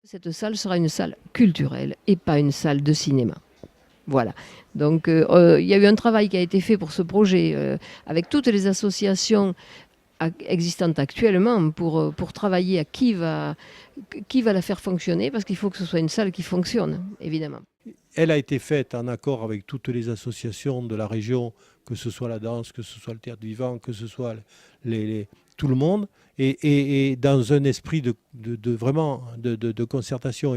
Cette salle sera une salle culturelle et pas une salle de cinéma. Voilà. Donc, il y a eu un travail qui a été fait pour ce projet avec toutes les associations existantes actuellement pour travailler à qui va la faire fonctionner, parce qu'il faut que ce soit une salle qui fonctionne, évidemment. Elle a été faite en accord avec toutes les associations de la région, que ce soit la danse, que ce soit le théâtre vivant, que ce soit tout le monde, et dans un esprit vraiment de concertation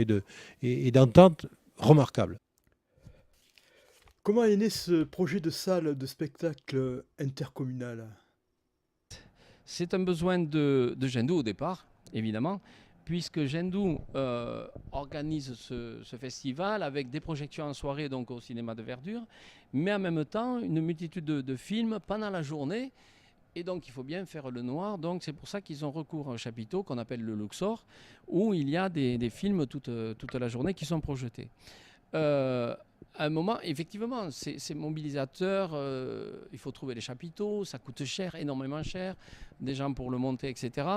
et d'entente remarquable. Comment est né ce projet de salle de spectacle intercommunale? C'est un besoin de Gendou au départ, évidemment, puisque Gendou organise ce festival avec des projections en soirée donc au cinéma de Verdure, mais en même temps une multitude de films pendant la journée. Et donc il faut bien faire le noir, donc c'est pour ça qu'ils ont recours à un chapiteau qu'on appelle le Luxor, où il y a des films toute la journée qui sont projetés. À un moment, effectivement, c'est mobilisateur, il faut trouver les chapiteaux, ça coûte cher, énormément cher, des gens pour le monter, etc.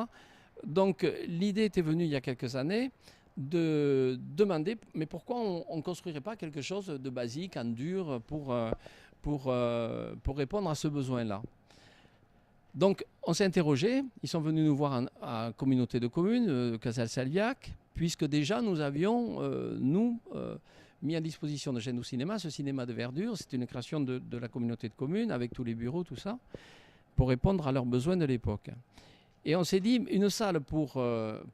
Donc l'idée était venue il y a quelques années de demander, mais pourquoi on ne construirait pas quelque chose de basique, en dur, pour répondre à ce besoin-là. Donc on s'est interrogé, ils sont venus nous voir à communauté de communes, Casal-Salviac, puisque déjà nous avions, mis à disposition de Gendou Cinéma, ce cinéma de Verdure. C'est une création de la communauté de communes, avec tous les bureaux, tout ça, pour répondre à leurs besoins de l'époque. Et on s'est dit, une salle pour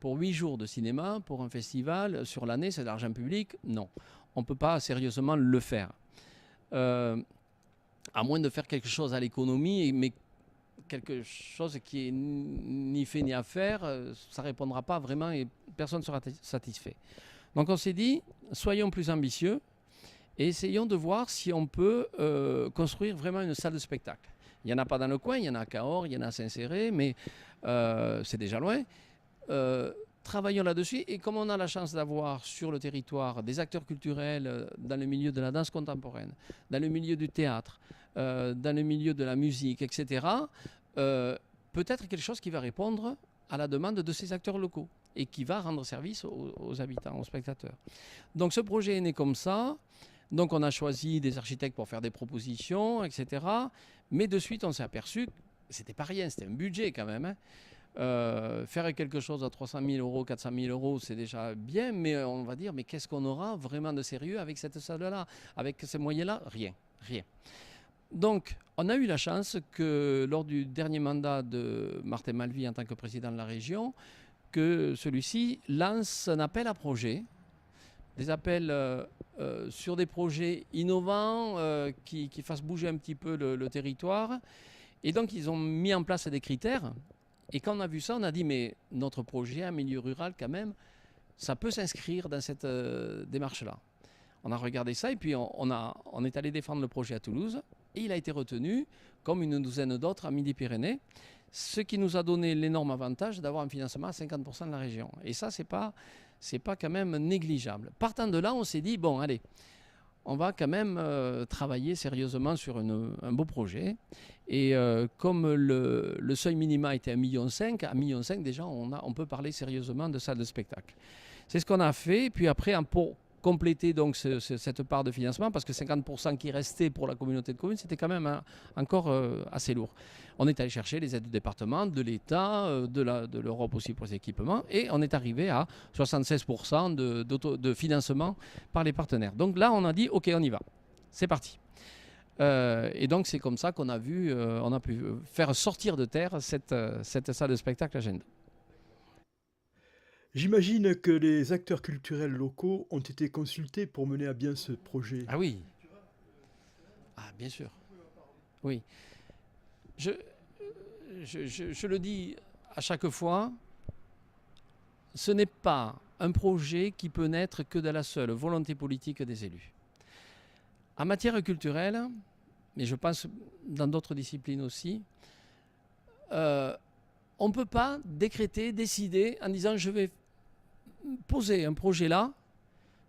8 jours de cinéma, pour un festival, sur l'année, c'est de l'argent public? Non, on ne peut pas sérieusement le faire. À moins de faire quelque chose à l'économie, mais quelque chose qui est ni fait ni à faire, ça ne répondra pas vraiment et personne ne sera satisfait. Donc on s'est dit, soyons plus ambitieux et essayons de voir si on peut construire vraiment une salle de spectacle. Il n'y en a pas dans le coin, il y en a à Cahors, il y en a à Saint-Céré, mais c'est déjà loin. Travaillons là-dessus, et comme on a la chance d'avoir sur le territoire des acteurs culturels dans le milieu de la danse contemporaine, dans le milieu du théâtre, dans le milieu de la musique, etc., peut-être quelque chose qui va répondre à la demande de ces acteurs locaux et qui va rendre service aux habitants, aux spectateurs. Donc ce projet est né comme ça. Donc on a choisi des architectes pour faire des propositions, etc. Mais de suite, on s'est aperçu que c'était pas rien, c'était un budget quand même. Hein. Faire quelque chose à 300 000 euros, 400 000 euros, c'est déjà bien, mais on va dire, mais qu'est-ce qu'on aura vraiment de sérieux avec cette salle-là? Avec ces moyens-là? Rien, rien. Donc, on a eu la chance que lors du dernier mandat de Martin Malvy en tant que président de la région, que celui-ci lance un appel à projets, des appels sur des projets innovants qui fassent bouger un petit peu le territoire. Et donc, ils ont mis en place des critères. Et quand on a vu ça, on a dit, mais notre projet, un milieu rural quand même, ça peut s'inscrire dans cette démarche-là. On a regardé ça et puis on est allé défendre le projet à Toulouse. Et il a été retenu, comme une douzaine d'autres, à Midi-Pyrénées, ce qui nous a donné l'énorme avantage d'avoir un financement à 50% de la région. Et ça, c'est pas quand même négligeable. Partant de là, on s'est dit, bon, allez, on va quand même travailler sérieusement sur un beau projet. Et comme le seuil minima était à 1,5 million, à 1,5 million déjà, on peut parler sérieusement de salle de spectacle. C'est ce qu'on a fait. Puis après, pour compléter donc cette part de financement, parce que 50% qui restait pour la communauté de communes, c'était quand même encore assez lourd. On est allé chercher les aides du département, de l'État, de l'Europe aussi pour les équipements, et on est arrivé à 76% de financement par les partenaires. Donc là, on a dit, OK, on y va. C'est parti. Et donc c'est comme ça qu'on a on a pu faire sortir de terre cette salle de spectacle à Gendou. J'imagine que les acteurs culturels locaux ont été consultés pour mener à bien ce projet. Ah oui. Ah bien sûr. Oui. Je le dis à chaque fois, ce n'est pas un projet qui peut naître que de la seule volonté politique des élus. En matière culturelle, mais je pense dans d'autres disciplines aussi, on ne peut pas décréter, décider en disant je vais poser un projet là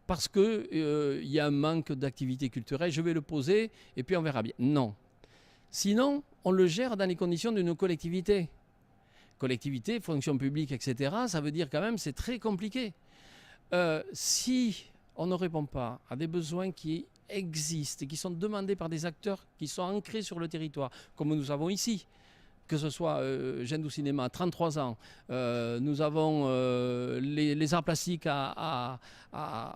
parce qu'il y a un manque d'activité culturelle, je vais le poser et puis on verra bien. Non. Sinon, on le gère dans les conditions d'une collectivité. Collectivité, fonction publique, etc., ça veut dire quand même c'est très compliqué. Si on ne répond pas à des besoins qui existent et qui sont demandés par des acteurs qui sont ancrés sur le territoire, comme nous avons ici, que ce soit Gendou Cinéma, 33 ans, nous avons les arts plastiques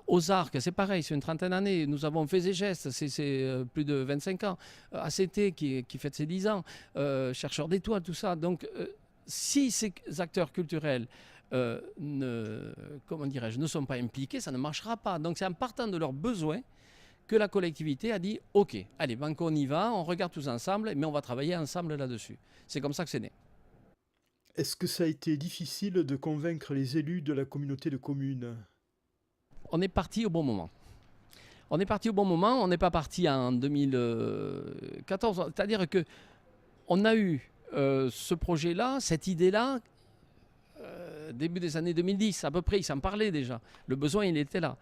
aux Arcs, c'est pareil, c'est une trentaine d'années, nous avons Faits et Gestes, c'est plus de 25 ans, ACT qui fête ses 10 ans, Chercheurs d'étoiles, tout ça. Donc si ces acteurs culturels comment dirais-je, ne sont pas impliqués, ça ne marchera pas. Donc c'est en partant de leurs besoins que la collectivité a dit « Ok, allez, banco, on y va, on regarde tous ensemble, mais on va travailler ensemble là-dessus ». C'est comme ça que c'est né. Est-ce que ça a été difficile de convaincre les élus de la communauté de communes? On est parti au bon moment. On n'est pas parti en 2014. C'est-à-dire qu'on a eu ce projet-là, cette idée-là, début des années 2010, à peu près, il s'en parlait déjà. Le besoin, il était là.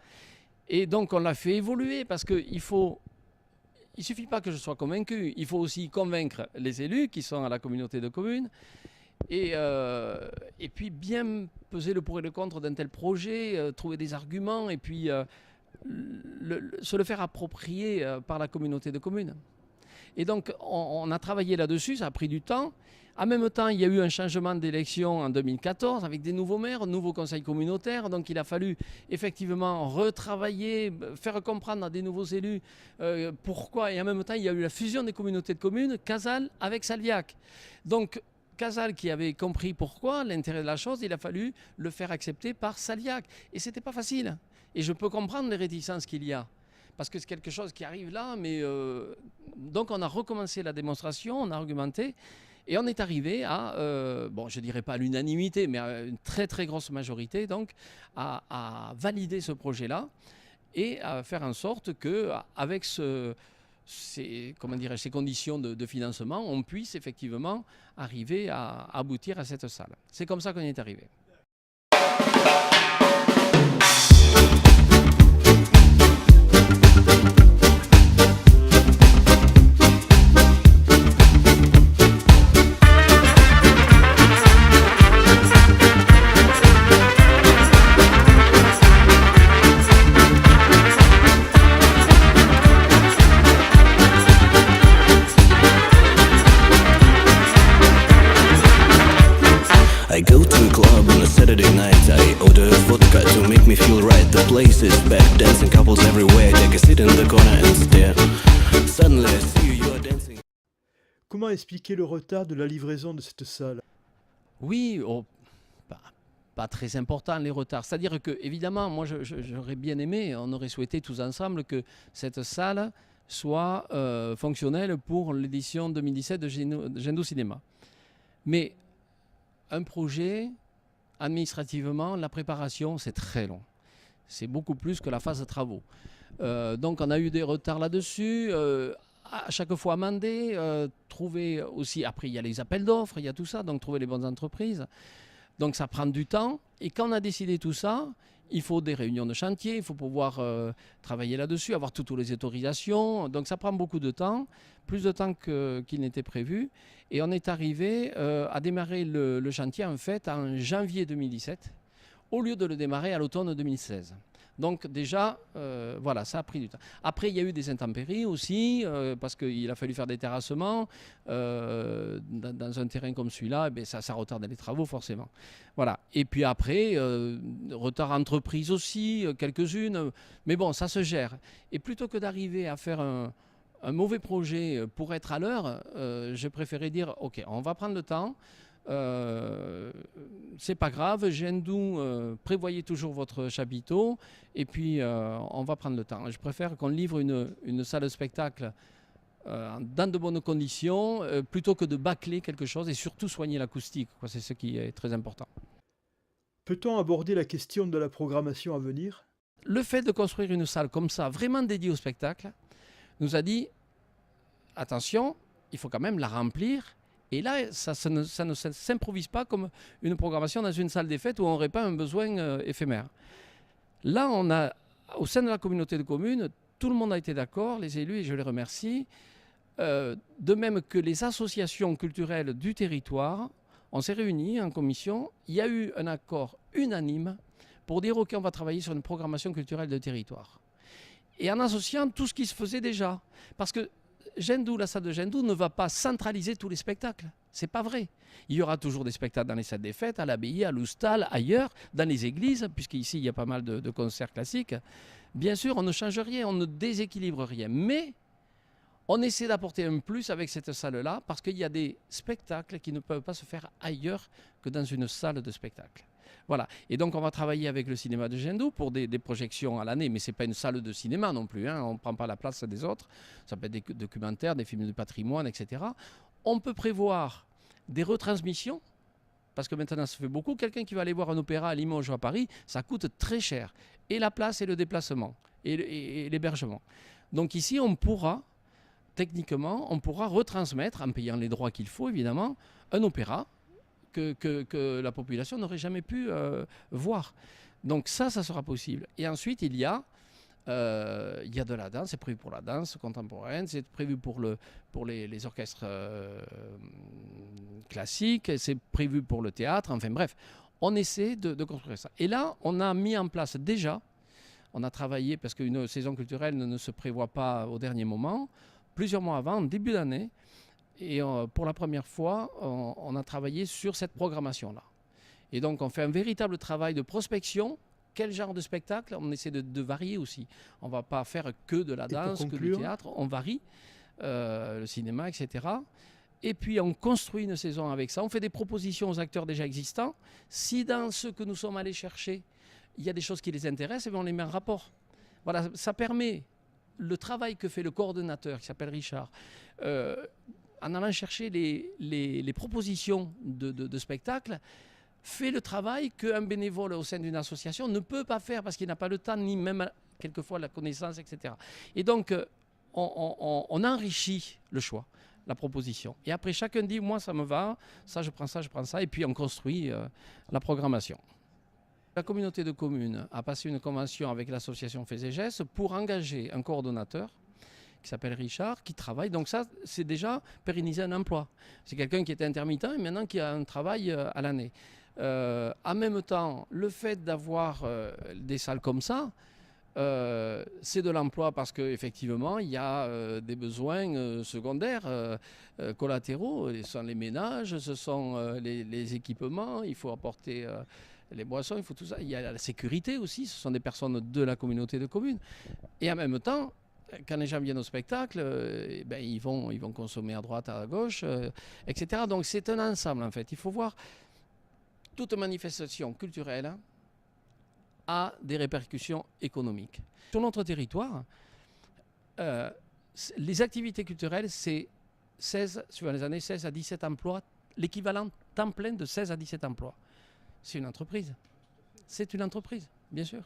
Et donc, on l'a fait évoluer parce qu'il ne suffit pas que je sois convaincu, il faut aussi convaincre les élus qui sont à la communauté de communes et puis bien peser le pour et le contre d'un tel projet, trouver des arguments et puis se le faire approprier par la communauté de communes. Et donc, on a travaillé là-dessus, ça a pris du temps. En même temps, il y a eu un changement d'élection en 2014 avec des nouveaux maires, nouveaux conseils communautaires. Donc, il a fallu effectivement retravailler, faire comprendre à des nouveaux élus pourquoi. Et en même temps, il y a eu la fusion des communautés de communes, Casal avec Salviac. Donc, Casal qui avait compris pourquoi, l'intérêt de la chose, il a fallu le faire accepter par Salviac. Et ce n'était pas facile. Et je peux comprendre les réticences qu'il y a. Parce que c'est quelque chose qui arrive là, mais donc on a recommencé la démonstration, on a argumenté, et on est arrivé à, bon, je ne dirais pas à l'unanimité, mais à une très très grosse majorité, donc, à valider ce projet-là et à faire en sorte qu'avec ces conditions de financement, on puisse effectivement arriver à aboutir à cette salle. C'est comme ça qu'on y est arrivé. I go to a club on a Saturday night. I order vodka to make me feel right. The place is packed, dancing couples everywhere. Take a seat in the corner and stare. Suddenly I see you are dancing. Comment expliquer le retard de la livraison de cette salle? Oui, pas très important les retards. C'est-à-dire que, évidemment, moi j'aurais bien aimé, on aurait souhaité tous ensemble que cette salle soit fonctionnelle pour l'édition 2017 de Gendou Cinéma. Mais un projet, administrativement, la préparation, c'est très long. C'est beaucoup plus que la phase de travaux. Donc on a eu des retards là-dessus, à chaque fois amendé, trouver aussi, après il y a les appels d'offres, il y a tout ça, donc trouver les bonnes entreprises. Donc ça prend du temps. Et quand on a décidé tout ça, il faut des réunions de chantier, il faut pouvoir travailler là-dessus, avoir toutes les autorisations. Donc ça prend beaucoup de temps, plus de temps qu'il n'était prévu. Et on est arrivé à démarrer le chantier en fait en janvier 2017, au lieu de le démarrer à l'automne 2016. Donc déjà, voilà, ça a pris du temps. Après, il y a eu des intempéries aussi, parce qu'il a fallu faire des terrassements. Dans un terrain comme celui-là, eh ça retarde les travaux forcément. Voilà. Et puis après, retard entreprise aussi, quelques-unes. Mais bon, ça se gère. Et plutôt que d'arriver à faire un mauvais projet pour être à l'heure, j'ai préféré dire, OK, on va prendre le temps. C'est pas grave, Gendou, prévoyez toujours votre chapiteau et puis on va prendre le temps. Je préfère qu'on livre une salle de spectacle dans de bonnes conditions plutôt que de bâcler quelque chose et surtout soigner l'acoustique. C'est ce qui est très important. Peut-on aborder la question de la programmation à venir? Le fait de construire une salle comme ça, vraiment dédiée au spectacle, nous a dit attention, il faut quand même la remplir. Et là, ça ne s'improvise pas comme une programmation dans une salle des fêtes où on n'aurait pas un besoin éphémère. Là, on a, au sein de la communauté de communes, tout le monde a été d'accord, les élus, et je les remercie. De même que les associations culturelles du territoire, on s'est réunis en commission. Il y a eu un accord unanime pour dire ok, on va travailler sur une programmation culturelle de territoire. Et en associant tout ce qui se faisait déjà. Parce que Gendou, la salle de Gendou ne va pas centraliser tous les spectacles. C'est pas vrai. Il y aura toujours des spectacles dans les salles des fêtes, à l'abbaye, à l'Oustal, ailleurs, dans les églises, puisqu'ici il y a pas mal de concerts classiques. Bien sûr, on ne change rien, on ne déséquilibre rien. Mais on essaie d'apporter un plus avec cette salle-là, parce qu'il y a des spectacles qui ne peuvent pas se faire ailleurs que dans une salle de spectacle. Voilà. Et donc, on va travailler avec le cinéma de Gendou pour des projections à l'année, mais ce n'est pas une salle de cinéma non plus. Hein. On ne prend pas la place des autres. Ça peut être des documentaires, des films de patrimoine, etc. On peut prévoir des retransmissions, parce que maintenant, ça se fait beaucoup. Quelqu'un qui va aller voir un opéra à Limoges ou à Paris, ça coûte très cher. Et la place et le déplacement, et l'hébergement. Donc ici, on pourra, techniquement, on pourra retransmettre, en payant les droits qu'il faut, évidemment, un opéra que la population n'aurait jamais pu voir. Donc ça sera possible. Et ensuite, il y a de la danse, c'est prévu pour la danse contemporaine, c'est prévu pour les orchestres classiques, c'est prévu pour le théâtre, enfin bref, on essaie de construire ça. Et là, on a mis en place déjà, on a travaillé, parce qu'une saison culturelle ne se prévoit pas au dernier moment, plusieurs mois avant, en début d'année, et pour la première fois, on a travaillé sur cette programmation-là. Et donc, on fait un véritable travail de prospection. Quel genre de spectacle? On essaie de varier aussi. On ne va pas faire que de la danse, que du théâtre. On varie, le cinéma, etc. Et puis, on construit une saison avec ça. On fait des propositions aux acteurs déjà existants. Si dans ce que nous sommes allés chercher, il y a des choses qui les intéressent, on les met en rapport. Voilà, ça permet le travail que fait le coordonnateur, qui s'appelle Richard, en allant chercher les propositions de spectacles, fait le travail qu'un bénévole au sein d'une association ne peut pas faire parce qu'il n'a pas le temps, ni même quelquefois la connaissance, etc. Et donc, on enrichit le choix, la proposition. Et après, chacun dit, moi, ça me va, ça, je prends ça, et puis on construit la programmation. La communauté de communes a passé une convention avec l'association Faits et Gestes pour engager un coordonnateur qui s'appelle Richard, qui travaille. Donc ça, c'est déjà pérenniser un emploi. C'est quelqu'un qui était intermittent et maintenant qui a un travail à l'année. En même temps, le fait d'avoir des salles comme ça, c'est de l'emploi parce qu'effectivement, il y a des besoins secondaires, collatéraux. Ce sont les ménages, ce sont les équipements, il faut apporter les boissons, il faut tout ça. Il y a la sécurité aussi, ce sont des personnes de la communauté de communes. Et en même temps, quand les gens viennent au spectacle, ils vont consommer à droite, à gauche, etc. Donc c'est un ensemble en fait. Il faut voir toute manifestation culturelle a des répercussions économiques. Sur notre territoire, les activités culturelles, c'est 16, sur les années 16 à 17 emplois, l'équivalent temps plein de 16 à 17 emplois. C'est une entreprise. C'est une entreprise, bien sûr.